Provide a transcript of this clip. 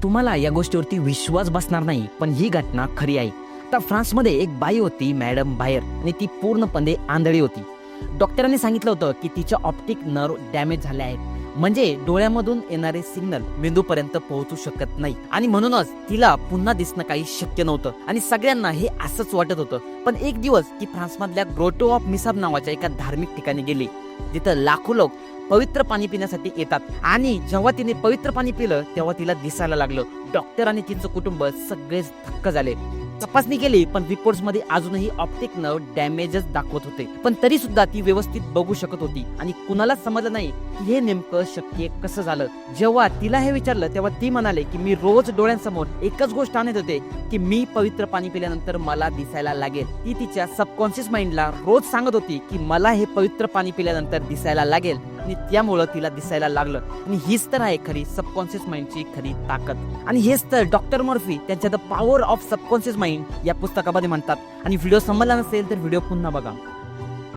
तुम्हाला या गोष्टीवरती विश्वास बसणार नाही, पण ही घटना खरी आहे. तर फ्रान्समध्ये एक बाई होती मॅडम बायर, आणि ती पूर्णपणे आंधळी होती. डॉक्टरांनी सांगितलं होतं की तिच्या ऑप्टिक नर्व डॅमेज झाले आहेत, म्हणजे डोळ्यामधून येणारे सिग्नल मेंदूपर्यंत पोहोचू शकत नाही, आणि म्हणूनच तिला पुन्हा दिसणं काही शक्य नव्हतं. आणि सगळ्यांना हे असंच वाटत होतं. पण एक दिवस ती फ्रान्समधल्या ग्रोटो ऑफ मिसाब नावाच्या एका धार्मिक ठिकाणी गेली, जिथं लाखो लोक पवित्र पाणी पिण्यासाठी येतात. आणि जेव्हा तिने पवित्र पाणी पिलं तेव्हा तिला दिसायला लागलं. डॉक्टर आणि तिचं कुटुंब सगळेच थक्क झाले. तपासणी केली, पण रिपोर्ट्स मध्ये अजूनही ऑप्टिक नर्व डॅमेजच दाखवत होते. पण तरी सुद्धा ती व्यवस्थित बघू शकत होती, आणि कुणालाच समजलं नाही की हे नेमकं शक्य कसं झालं. जेव्हा तिला हे विचारलं तेव्हा ती म्हणाले की मी रोज डोळ्यांसमोर एकच गोष्ट आणत होते की मी पवित्र पाणी पिल्यानंतर मला दिसायला लागेल. ती तिच्या सबकॉन्शियस माइंडला रोज सांगत होती की मला हे पवित्र पाणी पिल्यानंतर दिसायला लागेल, आणि त्यामुळं तिला दिसायला लागलं. आणि हीच तर आहे खरी सबकॉन्शियस माइंडची खरी ताकद. आणि हेच तर डॉक्टर मर्फी त्यांच्या the power of subconscious mind या पुस्तकामध्ये म्हणतात. आणि व्हिडिओ समजला नसेल तर व्हिडिओ पुन्हा बघा.